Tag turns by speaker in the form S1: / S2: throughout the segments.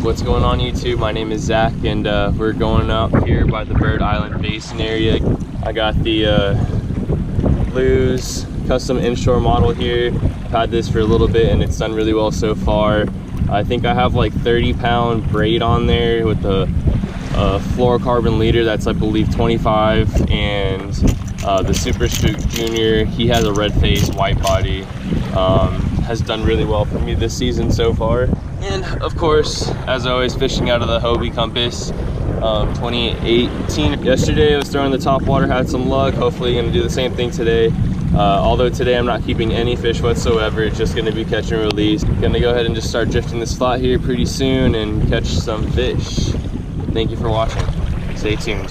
S1: What's going on YouTube? My name is Zach, and we're going up here by the Bird Island Basin area. I got the Lew's custom inshore model here. I've had this for a little bit and it's done really well so far. I think I have like 30-pound braid on there with the fluorocarbon leader that's I believe 25, and the Super Spook Junior, he has a red face, white body. Has done really well for me this season so far. And of course, as always, fishing out of the Hobie Compass 2018. Yesterday I was throwing the Topwater, had some luck. Hopefully gonna do the same thing today. Although today I'm not keeping any fish whatsoever, it's just gonna be catch and release. Gonna go ahead and just start drifting this spot here pretty soon and catch some fish. Thank you for watching. Stay tuned.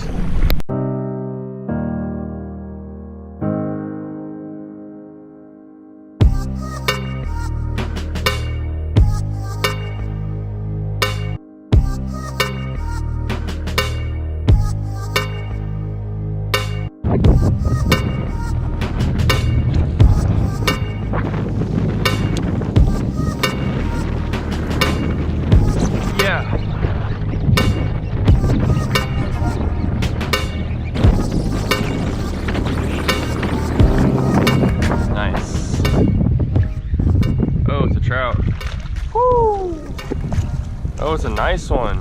S1: Trout. Woo! Oh, it's a nice one.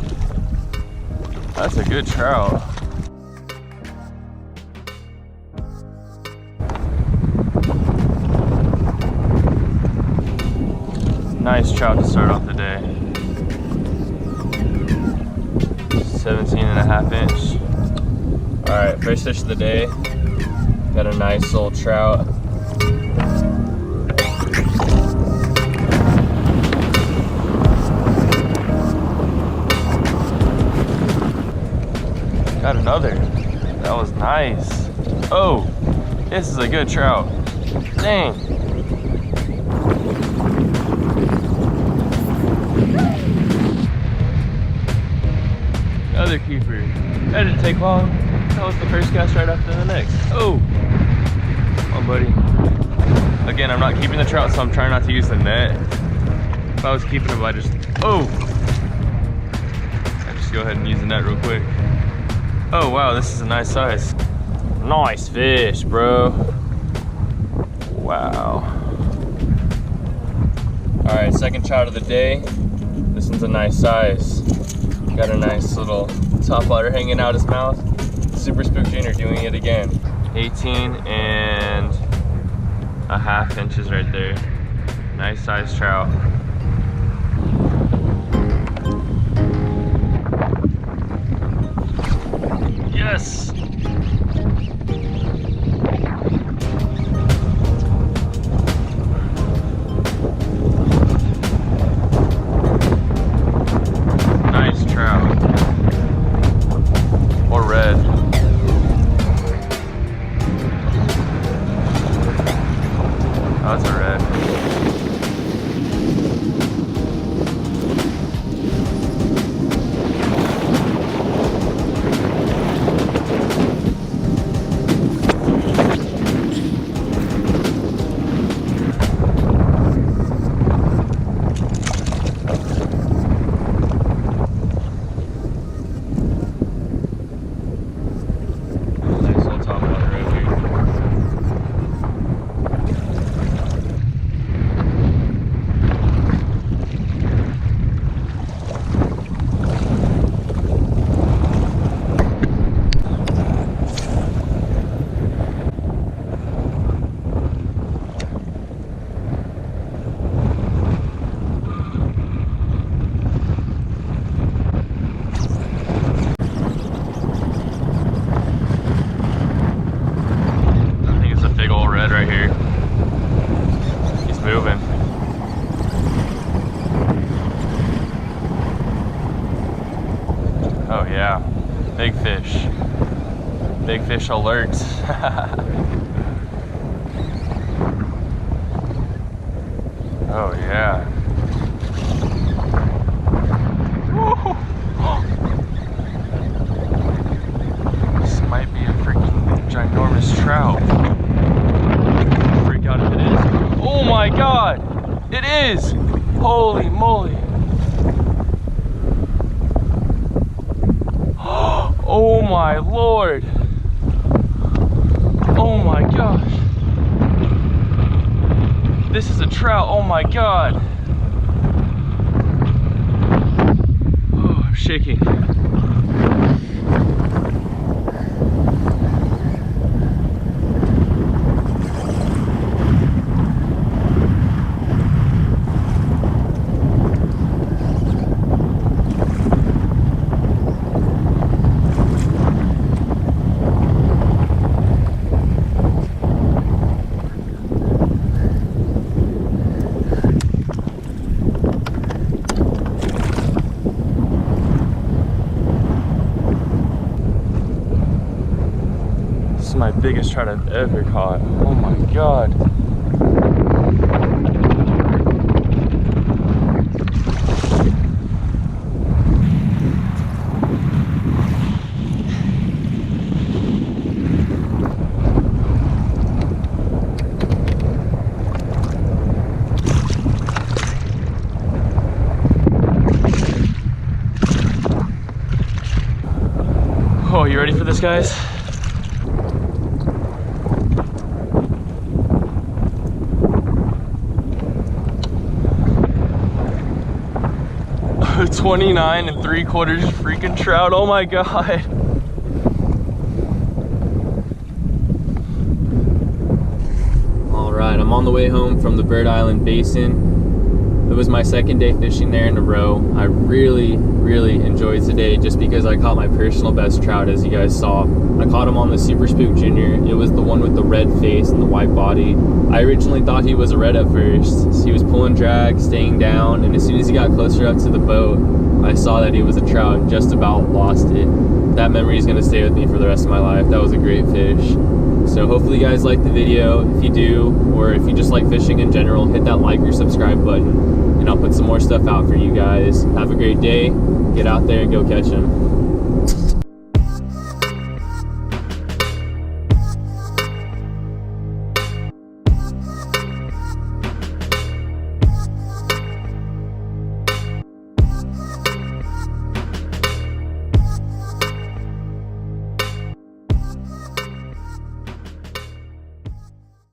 S1: That's a good trout. Nice trout to start off the day. 17.5 inch. All right, first fish of the day. Got a nice little trout. Got another. That was nice. Oh, this is a good trout. Dang. Another keeper. That didn't take long. That was the first cast right after the next. Oh, come on, buddy. Again, I'm not keeping the trout, so I'm trying not to use the net. If I was keeping them, I just go ahead and use the net real quick. Oh wow, this is a nice size. Nice fish, bro. Wow. All right, second trout of the day. This one's a nice size. Got a nice little topwater hanging out his mouth. Super Spook Junior doing it again. 18.5 inches right there. Nice size trout. Yes! Nice trout. Or red. Oh, that's a red. Right here. He's moving. Oh yeah, big fish. Big fish alert. Oh yeah. This might be a freaking ginormous trout. Freak out if it is. Oh my god! It is! Holy moly!
S2: my Lord. Oh my gosh. This is a trout, oh my God. Oh, I'm shaking. This is my biggest trout I've ever caught. Oh my God. Oh, you ready for this, guys? A 29 3/4 freaking trout, oh my God.
S1: All right, I'm on the way home from the Bird Island Basin. It was my second day fishing there in a row. I really enjoyed today just because I caught my personal best trout, as you guys saw. I caught him on the Super Spook Junior. It was the one with the red face and the white body. I originally thought he was a red at first. He was pulling drag, staying down, and as soon as he got closer up to the boat, I saw that he was a trout and just about lost it. That memory is gonna stay with me for the rest of my life. That was a great fish. So hopefully you guys liked the video. If you do, or if you just like fishing in general, hit that like or subscribe button, and I'll put some more stuff out for you guys. Have a great day. Get out there and go catch them.